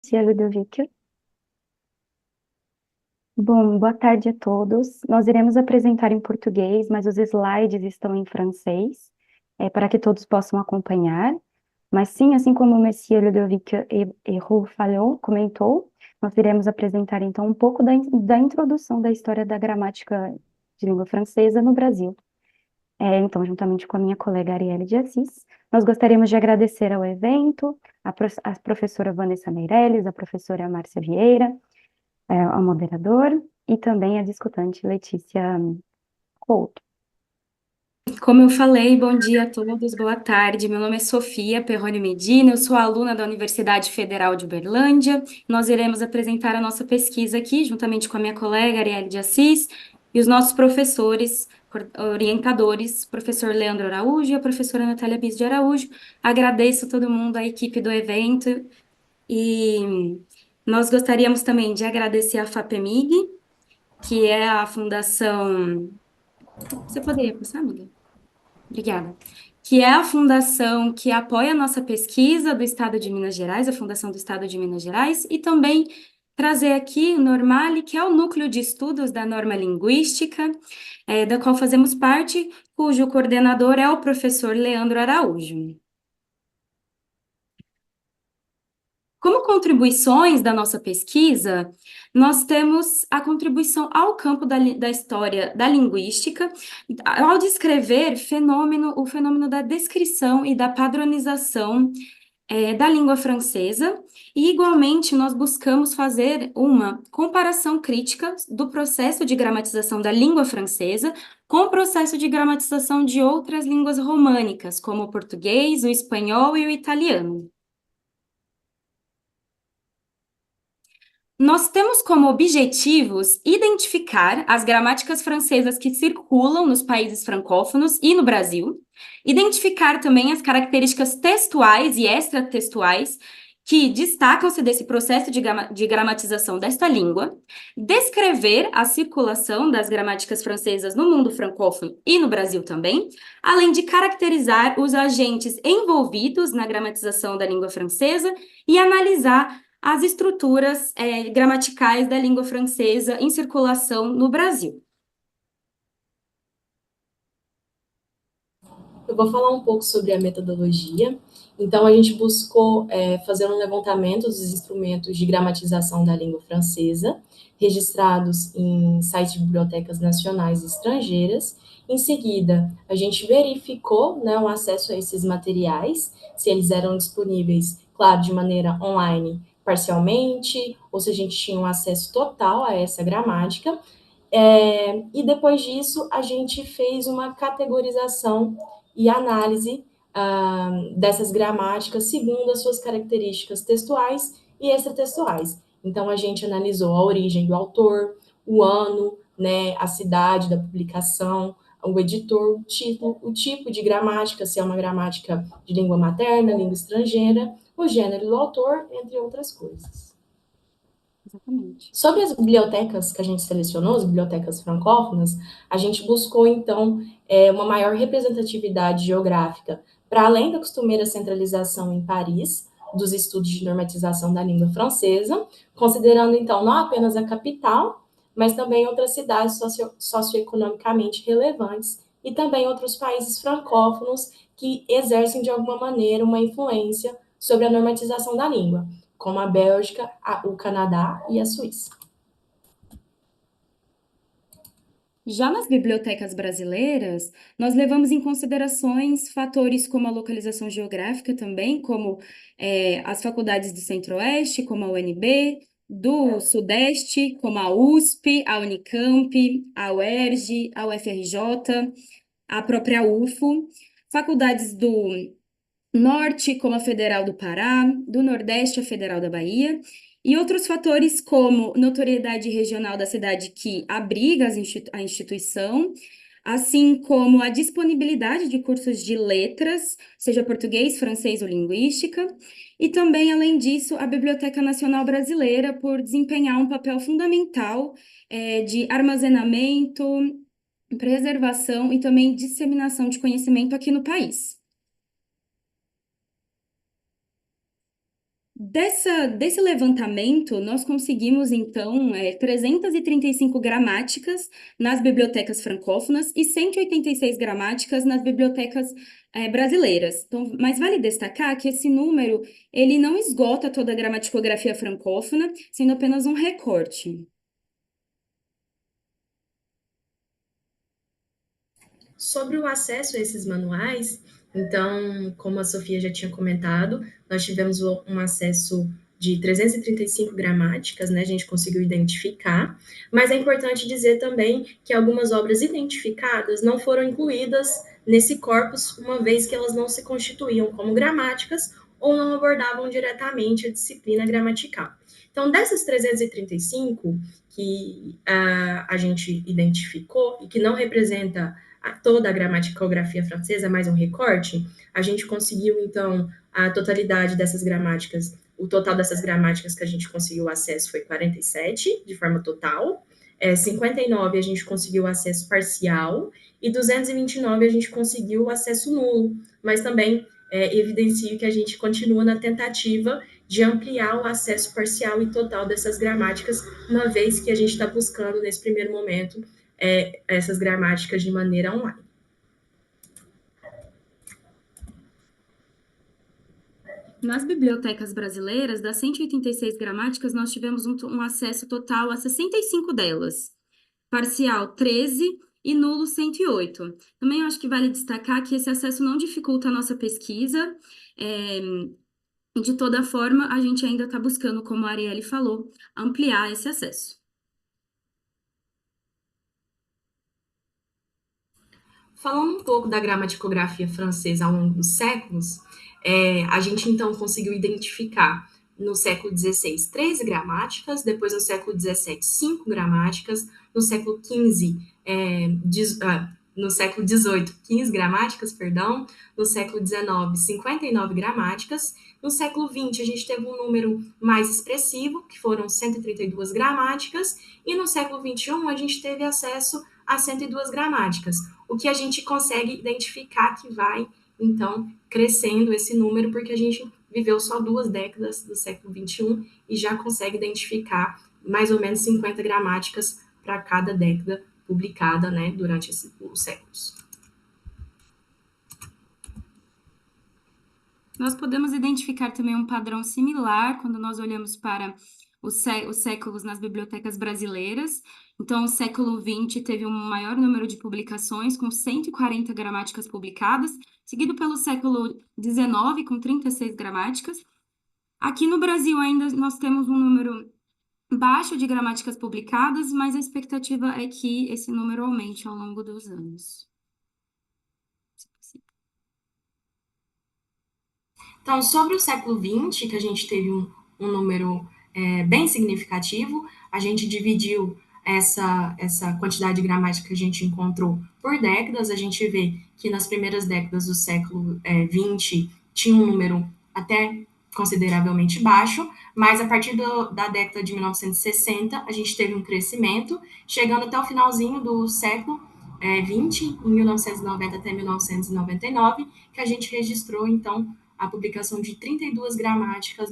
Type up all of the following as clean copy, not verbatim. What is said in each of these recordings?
Tia Ludovica. Bom, boa tarde a todos. Nós iremos apresentar em português, mas os slides estão em francês, para que todos possam acompanhar. Mas sim, assim como o Monsieur Ludovic Héroux falou, comentou, nós iremos apresentar então um pouco da introdução da história da gramática de língua francesa no Brasil. Então, juntamente com a minha colega Arielle de Assis, nós gostaríamos de agradecer ao evento, a professora Vanessa Meirelles, a professora Márcia Vieira, ao moderador e também a discutante Letícia Couto. Como eu falei, bom dia a todos, boa tarde. Meu nome é Sofia Perrone Medina, eu sou aluna da Universidade Federal de Uberlândia. Nós iremos apresentar a nossa pesquisa aqui, juntamente com a minha colega Arielle de Assis e os nossos professores, orientadores, professor Leandro Araújo e a professora Natália Bis de Araújo. Agradeço a todo mundo, a equipe do evento, e nós gostaríamos também de agradecer a FAPEMIG, que é a fundação... Você poderia passar, amiga? Obrigada. Que é a fundação que apoia a nossa pesquisa do Estado de Minas Gerais, a Fundação do Estado de Minas Gerais, e também trazer aqui o Normale, que é o núcleo de estudos da norma linguística, da qual fazemos parte, cujo coordenador é o professor Leandro Araújo. Como contribuições da nossa pesquisa, nós temos a contribuição ao campo da história da linguística, ao descrever o fenômeno da descrição e da padronização da língua francesa, e igualmente nós buscamos fazer uma comparação crítica do processo de gramatização da língua francesa com o processo de gramatização de outras línguas românicas, como o português, o espanhol e o italiano. Nós temos como objetivos identificar as gramáticas francesas que circulam nos países francófonos e no Brasil, identificar também as características textuais e extratextuais que destacam-se desse processo de gramatização desta língua, descrever a circulação das gramáticas francesas no mundo francófono e no Brasil também, além de caracterizar os agentes envolvidos na gramatização da língua francesa e analisar as estruturas gramaticais da língua francesa em circulação no Brasil. Eu vou falar um pouco sobre a metodologia. Então, a gente buscou fazer um levantamento dos instrumentos de gramatização da língua francesa, registrados em sites de bibliotecas nacionais e estrangeiras. Em seguida, a gente verificou, né, o acesso a esses materiais, se eles eram disponíveis, claro, de maneira online, parcialmente, ou se a gente tinha um acesso total a essa gramática. E depois disso, a gente fez uma categorização e análise dessas gramáticas segundo as suas características textuais e extratextuais. Então, a gente analisou a origem do autor, o ano, né, a cidade da publicação, o editor, o título, o tipo de gramática, se é uma gramática de língua materna, língua estrangeira, o gênero do autor, entre outras coisas. Exatamente. Sobre as bibliotecas que a gente selecionou, as bibliotecas francófonas, a gente buscou, então, uma maior representatividade geográfica, para além da costumeira centralização em Paris, dos estudos de normatização da língua francesa, considerando, então, não apenas a capital, mas também outras cidades socioeconomicamente relevantes e também outros países francófonos que exercem, de alguma maneira, uma influência sobre a normatização da língua, como a Bélgica, o Canadá e a Suíça. Já nas bibliotecas brasileiras, nós levamos em considerações fatores como a localização geográfica também, como as faculdades do Centro-Oeste, como a UNB, do Sudeste, como a USP, a Unicamp, a UERJ, a UFRJ, a própria UFO, faculdades do Norte, como a Federal do Pará, do Nordeste, a Federal da Bahia, e outros fatores como notoriedade regional da cidade que abriga a instituição, assim como a disponibilidade de cursos de letras, seja português, francês ou linguística, e também, além disso, a Biblioteca Nacional Brasileira, por desempenhar um papel fundamental de armazenamento, preservação e também disseminação de conhecimento aqui no país. Desse levantamento, nós conseguimos, então, 335 gramáticas nas bibliotecas francófonas e 186 gramáticas nas bibliotecas brasileiras. Então, mas vale destacar que esse número, ele não esgota toda a gramaticografia francófona, sendo apenas um recorte. Sobre o acesso a esses manuais, então, como a Sofia já tinha comentado, nós tivemos um acesso de 335 gramáticas, né? A gente conseguiu identificar, mas é importante dizer também que algumas obras identificadas não foram incluídas nesse corpus, uma vez que elas não se constituíam como gramáticas ou não abordavam diretamente a disciplina gramatical. Então, dessas 335 que a gente identificou e que não representa toda a gramaticografia francesa, mais um recorte, a gente conseguiu, então, a totalidade dessas gramáticas, o total dessas gramáticas que a gente conseguiu acesso foi 47, de forma total, 59 a gente conseguiu acesso parcial, e 229 a gente conseguiu acesso nulo, mas também evidencio que a gente continua na tentativa de ampliar o acesso parcial e total dessas gramáticas, uma vez que a gente está buscando, nesse primeiro momento, essas gramáticas de maneira online. Nas bibliotecas brasileiras, das 186 gramáticas, nós tivemos um acesso total a 65 delas. Parcial 13 e nulo 108. Também eu acho que vale destacar que esse acesso não dificulta a nossa pesquisa. De toda forma, a gente ainda está buscando, como a Arielle falou, ampliar esse acesso. Falando um pouco da gramaticografia francesa ao longo dos séculos, a gente então conseguiu identificar no século XVI 13 gramáticas, depois no século XVII 5 gramáticas, no século XV, no século XVIII 15 gramáticas, perdão, no século XIX 59 gramáticas, no século XX a gente teve um número mais expressivo, que foram 132 gramáticas, e no século XXI a gente teve acesso a 102 gramáticas, o que a gente consegue identificar que vai, então, crescendo esse número, porque a gente viveu só 2 décadas do século XXI e já consegue identificar mais ou menos 50 gramáticas para cada década publicada, né, durante os séculos. Nós podemos identificar também um padrão similar quando nós olhamos para os séculos nas bibliotecas brasileiras. Então, o século XX teve um maior número de publicações, com 140 gramáticas publicadas, seguido pelo século XIX, com 36 gramáticas. Aqui no Brasil ainda nós temos um número baixo de gramáticas publicadas, mas a expectativa é que esse número aumente ao longo dos anos. Então, sobre o século XX, que a gente teve um número bem significativo, a gente dividiu essa quantidade de gramática que a gente encontrou por décadas. A gente vê que nas primeiras décadas do século XX tinha um número até consideravelmente baixo, mas a partir da década de 1960 a gente teve um crescimento, chegando até o finalzinho do século 20, em 1990 até 1999, que a gente registrou, então, a publicação de 32 gramáticas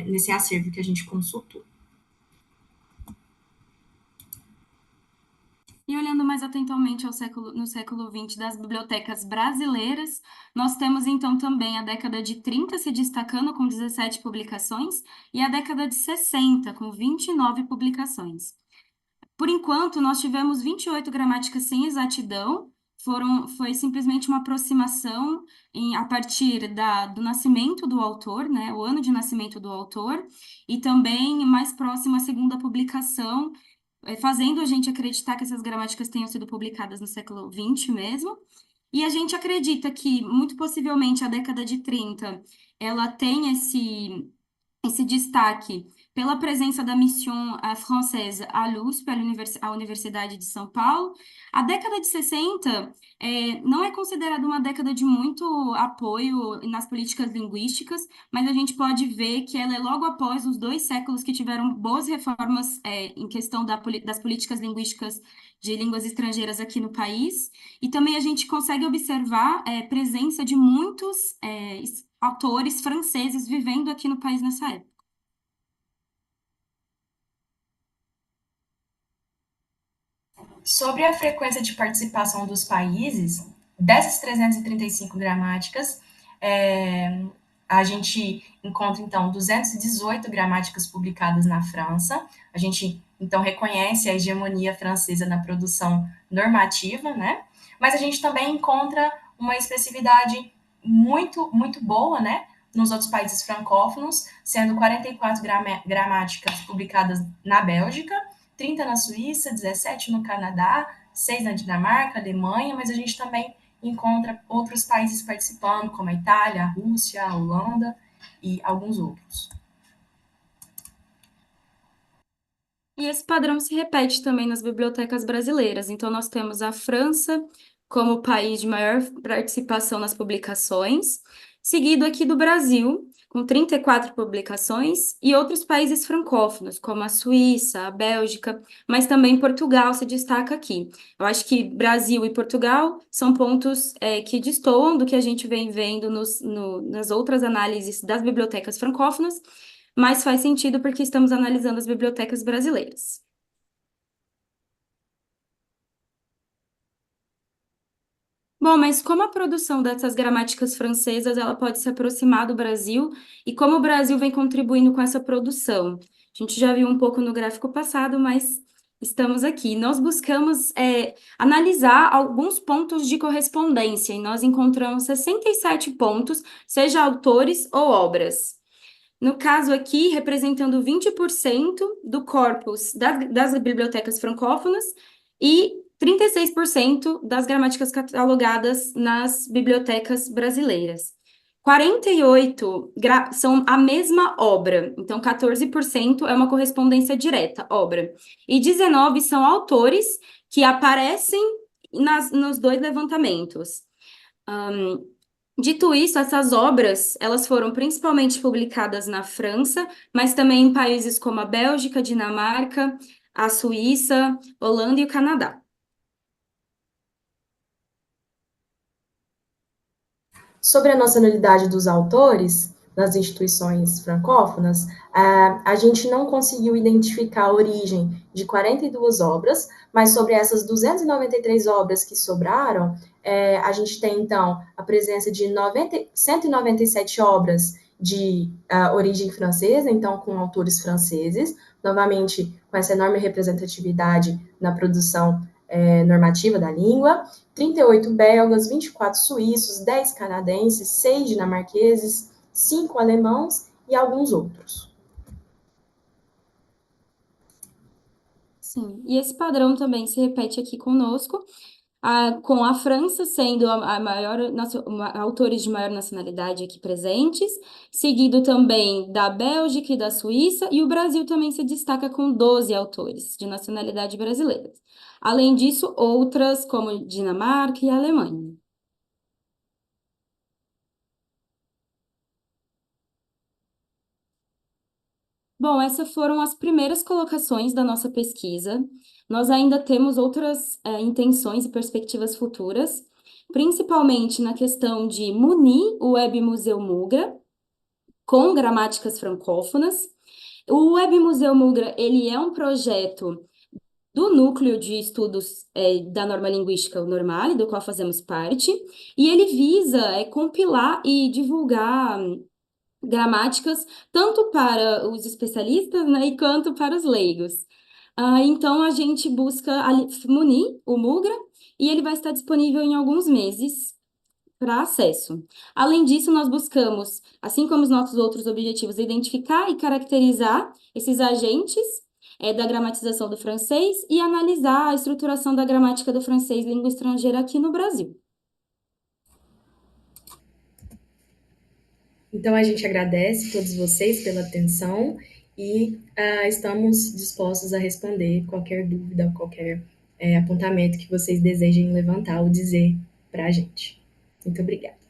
nesse acervo que a gente consultou. E olhando mais atentamente no século XX das bibliotecas brasileiras, nós temos então também a década de 30 se destacando com 17 publicações e a década de 60 com 29 publicações. Por enquanto, nós tivemos 28 gramáticas sem exatidão, foi simplesmente uma aproximação a partir do nascimento do autor, né, o ano de nascimento do autor, e também mais próximo à segunda publicação, fazendo a gente acreditar que essas gramáticas tenham sido publicadas no século XX mesmo. E a gente acredita que, muito possivelmente, a década de 30, ela tem esse destaque pela presença da Mission Française à l'USP, a Universidade de São Paulo. A década de 60 não é considerada uma década de muito apoio nas políticas linguísticas, mas a gente pode ver que ela é logo após os 2 séculos que tiveram boas reformas em questão das políticas linguísticas de línguas estrangeiras aqui no país. E também a gente consegue observar presença de muitos autores franceses vivendo aqui no país nessa época. Sobre a frequência de participação dos países, dessas 335 gramáticas, a gente encontra, então, 218 gramáticas publicadas na França. A gente, então, reconhece a hegemonia francesa na produção normativa, né? Mas a gente também encontra uma expressividade muito, muito boa, né? Nos outros países francófonos, sendo 44 gramáticas publicadas na Bélgica, 30 na Suíça, 17 no Canadá, 6 na Dinamarca, Alemanha, mas a gente também encontra outros países participando, como a Itália, a Rússia, a Holanda e alguns outros. E esse padrão se repete também nas bibliotecas brasileiras. Então, nós temos a França como o país de maior participação nas publicações, seguido aqui do Brasil, com 34 publicações, e outros países francófonos, como a Suíça, a Bélgica, mas também Portugal se destaca aqui. Eu acho que Brasil e Portugal são pontos que destoam do que a gente vem vendo nas outras análises das bibliotecas francófonas, mas faz sentido porque estamos analisando as bibliotecas brasileiras. Bom, mas como a produção dessas gramáticas francesas ela pode se aproximar do Brasil e como o Brasil vem contribuindo com essa produção? A gente já viu um pouco no gráfico passado, mas estamos aqui. Nós buscamos analisar alguns pontos de correspondência e nós encontramos 67 pontos, seja autores ou obras. No caso aqui, representando 20% do corpus das bibliotecas francófonas e 36% das gramáticas catalogadas nas bibliotecas brasileiras. 48 são a mesma obra, então 14% é uma correspondência direta, obra. E 19 são autores que aparecem nos dois levantamentos. Dito isso, essas obras, elas foram principalmente publicadas na França, mas também em países como a Bélgica, Dinamarca, a Suíça, Holanda e o Canadá. Sobre a nacionalidade dos autores nas instituições francófonas, a gente não conseguiu identificar a origem de 42 obras, mas sobre essas 293 obras que sobraram, a gente tem, então, a presença de 197 obras de origem francesa, então, com autores franceses, novamente, com essa enorme representatividade na produção normativa da língua, 38 belgas, 24 suíços, 10 canadenses, 6 dinamarqueses, 5 alemãos e alguns outros. Sim, e esse padrão também se repete aqui conosco, com a França sendo a maior, autores de maior nacionalidade aqui presentes, seguido também da Bélgica e da Suíça, e o Brasil também se destaca com 12 autores de nacionalidade brasileira. Além disso, outras como Dinamarca e Alemanha. Bom, essas foram as primeiras colocações da nossa pesquisa. Nós ainda temos outras intenções e perspectivas futuras, principalmente na questão de munir o Web Museu Mugra com gramáticas francófonas. O Web Museu Mugra, ele é um projeto do Núcleo de Estudos da Norma Linguística, o Normale, do qual fazemos parte, e ele visa compilar e divulgar gramáticas, tanto para os especialistas, né, e quanto para os leigos. Então, a gente busca munir o Mugra e ele vai estar disponível em alguns meses para acesso. Além disso, nós buscamos, assim como os nossos outros objetivos, identificar e caracterizar esses agentes da gramatização do francês e analisar a estruturação da gramática do francês língua estrangeira aqui no Brasil. Então, a gente agradece a todos vocês pela atenção e estamos dispostos a responder qualquer dúvida, qualquer apontamento que vocês desejem levantar ou dizer para a gente. Muito obrigada.